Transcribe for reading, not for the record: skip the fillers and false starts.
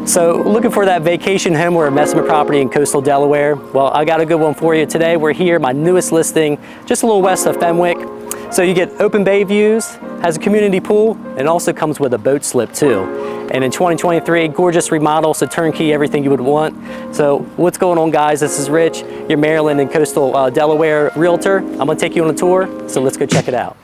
So looking for that vacation home or investment property in coastal Delaware? Well, I got a good one for you today. We're here, my newest listing, just a little west of Fenwick. So you get open bay views, has a community pool, and also comes with a boat slip too. And in 2023, gorgeous remodel, so turnkey, everything you would want. So what's going on, guys? This is Rich, your Maryland and coastal Delaware realtor. I'm gonna take you on a tour, so let's go check it out.